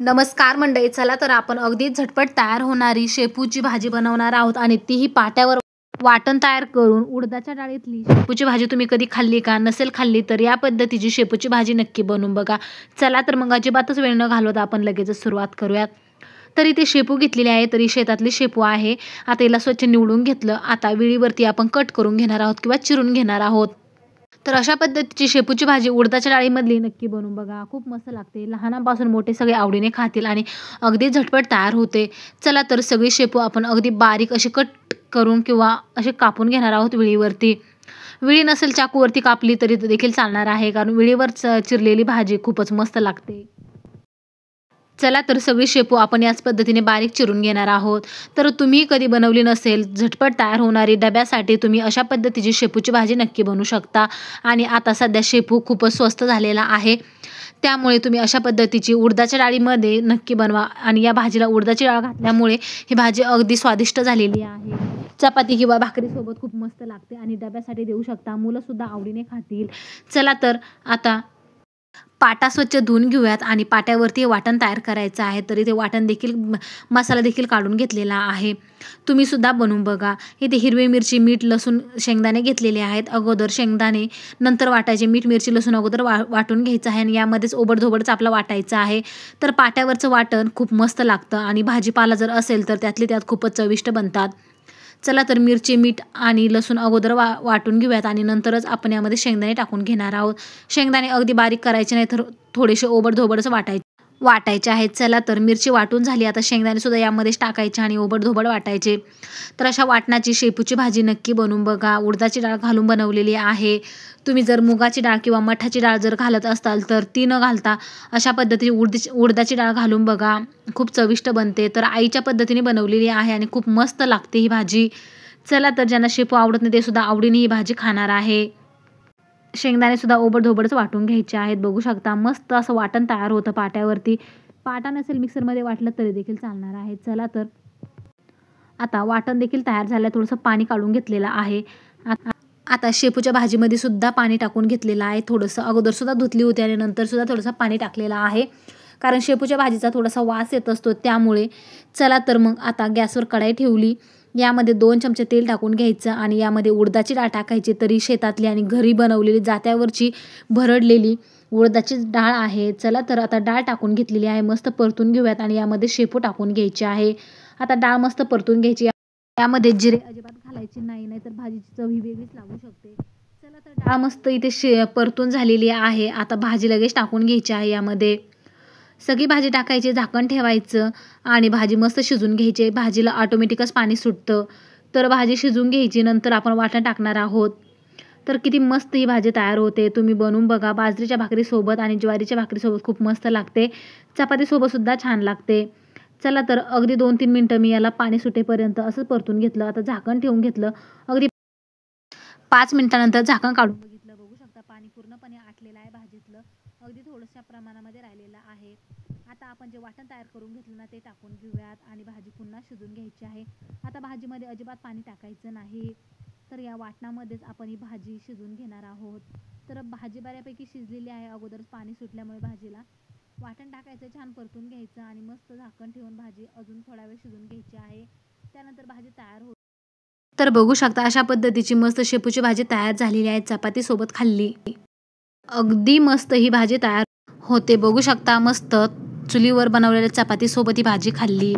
नमस्कार मंडळी, चला तर आपण अगदी झटपट तयार होणारी शेपूची भाजी बनवणार आहोत आणि तीही पाट्यावर वाटण तयार करून. उडदाच्या डाळीतली शेपूची भाजी तुम्ही कधी खाल्ली का? नसेल खाल्ली तर या पद्धतीची शेपूची भाजी नक्की बनवून बघा. चला तर मग अजिबातच वेळ न घालवता आपण लगेचच सुरुवात करूयात. तर इथे शेपू घेतलेली आहे, तरी शेतातली शेपू आहे. आता याला स्वच्छ निवडून घेतलं. आता विळीवरती आपण कट करून घेणार आहोत किंवा चिरून घेणार आहोत. तर अशा पद्धतीची शेपूची भाजी उडदाच्या डाळीमधली नक्की बनवून बघा. खूप मस्त लागते. लहानांपासून मोठे सगळे आवडीने खातील आणि अगदी झटपट तयार होते. चला तर सगळी शेपू आपण अगदी बारीक अशी कट करून किंवा असे कापून घेणार आहोत विळीवरती. विळी नसेल चाकूवरती कापली तरी देखील चालणार आहे, कारण विळीवर चिरलेली भाजी खूपच मस्त लागते. चला तर सगळी शेपू आपण याच पद्धतीने बारीक चिरून घेणार आहोत. तर तुम्ही कधी बनवली नसेल झटपट तयार होणारी, डब्यासाठी तुम्ही अशा पद्धतीची शेपूची भाजी नक्की बनवू शकता. आणि आता सध्या शेपू खूपच स्वस्त झालेला आहे, त्यामुळे तुम्ही अशा पद्धतीची उडदाच्या डाळीमध्ये नक्की बनवा. आणि या भाजीला उडदाची डाळ घातल्यामुळे ही भाजी अगदी स्वादिष्ट झालेली आहे. चपाती किंवा भाकरीसोबत खूप मस्त लागते आणि डब्यासाठी देऊ शकता. मुलंसुद्धा आवडीने खातील. चला तर आता पाटा स्वच्छ धुवून घेऊयात आणि पाट्यावरती वाटण तयार करायचं आहे. तरी ते वाटण देखील मसाला देखील काढून घेतलेला आहे. तुम्ही सुद्धा बनवून बघा. इथे हिरवी मिरची, मीठ, लसूण, शेंगदाणे घेतलेले आहेत. अगोदर शेंगदाणे नंतर वाटायचे. मीठ, मिरची, लसूण अगोदर वाटून घ्यायचं आहे आणि यामध्येच ओबडधोबडच आपलं वाटायचं आहे. तर पाट्यावरचं वाटण खूप मस्त लागतं आणि भाजीपाला जर असेल तर त्यातले त्यात खूपच चविष्ट बनतात. चला तर मिरची, मीठ आणि लसूण अगोदर वाटून घेऊयात आणि नंतरच आपण यामध्ये शेंगदाणे टाकून घेणार आहोत. शेंगदाणे अगदी बारीक करायचे नाही, तर थोडेसे ओबडधोबडच वाटायचे आहेत. चला तर मिरची वाटून झाली. आता शेंगदाणे सुद्धा यामध्येच टाकायचे आणि ओबडधोबड वाटायचे. तर अशा वाटणाची शेपूची भाजी नक्की बनवून बघा. उडदाची डाळ घालून बनवलेली आहे. तुम्ही जर मुगाची डाळ किंवा मठाची डाळ जर घालत असाल तर ती न घालता अशा पद्धतीने उडदाची डाळ घालून बघा. खूप चविष्ट बनते. तर आईच्या पद्धतीने बनवलेली आहे आणि खूप मस्त लागते ही भाजी. चला तर ज्यांना शेपू आवडत नाही ते सुद्धा आवडीने ही भाजी खाणार आहे. शेंगदाणे सुद्धा ओबडधोबडच वाटून घ्यायचे आहेत. बघू शकता मस्त असं वाटण तयार होतं पाट्यावरती. पाटा नसेल मिक्सरमध्ये वाटलं तरी देखील चालणार आहे. चला तर आता वाटण देखील तयार झालं. थोडंसं पाणी काढून घेतलेलं आहे. आता शेपूच्या भाजीमध्ये सुद्धा पाणी टाकून घेतलेलं आहे. थोडंसं अगोदर सुद्धा धुतली होती आणि नंतर सुद्धा थोडंसं पाणी टाकलेलं आहे, कारण शेपूच्या भाजीचा थोडासा वास येत असतो त्यामुळे. चला तर मग आता गॅसवर कढाई ठेवली. यामध्ये 2 चमचे तेल टाकून घ्यायचं आणि यामध्ये उडदाची डाळ टाकायची. तरी शेतातली आणि घरी बनवलेली जात्यावरची भरडलेली उडदाची डाळ आहे. चला तर आता डाळ टाकून घेतलेली आहे. मस्त परतून घेऊयात आणि यामध्ये शेपू टाकून घ्यायची आहे. आता डाळ मस्त परतून घ्यायची. यामध्ये जिरे अजिबात घालायचे नाही, नाहीतर भाजीची चव ही वेगळीच लागू शकते. चला तर डाळ मस्त इथे परतून झालेली आहे. आता भाजी लगेच टाकून घ्यायची आहे. यामध्ये सगळी भाजी टाकायची, झाकण ठेवायचं आणि भाजी मस्त शिजून घ्यायची. भाजीला ऑटोमॅटिकच पाणी सुटतं. तर भाजी शिजून घ्यायची. नंतर आपण वाटण टाकणार आहोत. तर किती मस्त ही भाजी तयार होते. तुम्ही बनवून बघा. बाजरीच्या भाकरीसोबत आणि ज्वारीच्या भाकरीसोबत खूप मस्त लागते. चपातीसोबत सुद्धा छान लागते. चला तर अगदी 2-3 मिनटं मी याला पाणी सुटेपर्यंत असं परतून घेतलं. आता झाकण ठेवून घेतलं. अगदी 5 मिनिटानंतर झाकण काढून बघितलं. बघू शकता पाणी पूर्णपणे आटलेलं आहे भाजीतलं. अगदी थोडंसं प्रमाणामध्ये राहिलेलं आहे. आता आपण जे वाटण तयार करून घेतलं ना ते टाकून घेऊयात आणि भाजी पुन्हा शिजून घ्यायची आहे. आता भाजीमध्ये अजिबात पाणी टाकायचं नाही. तर या वाटणामध्येच आपण ही भाजी शिजवून घेणार आहोत. तर भाजी बऱ्यापैकी शिजलेली आहे. अगोदरच पाणी सुटल्यामुळे भाजीला वाटण टाकायचं, छान परतून घ्यायचं आणि मस्त झाकण ठेवून भाजी अजून थोडा वेळ शिजून घ्यायची आहे. त्यानंतर भाजी तयार होते. तर बघू शकता अशा पद्धतीची मस्त शेपूची भाजी तयार झालेली आहे. चपातीसोबत खाल्ली अगदी मस्त ही भाजी तयार होते. बघू शकता मस्त चुलीवर बनवलेल्या चपातीसोबत ही भाजी खाल्ली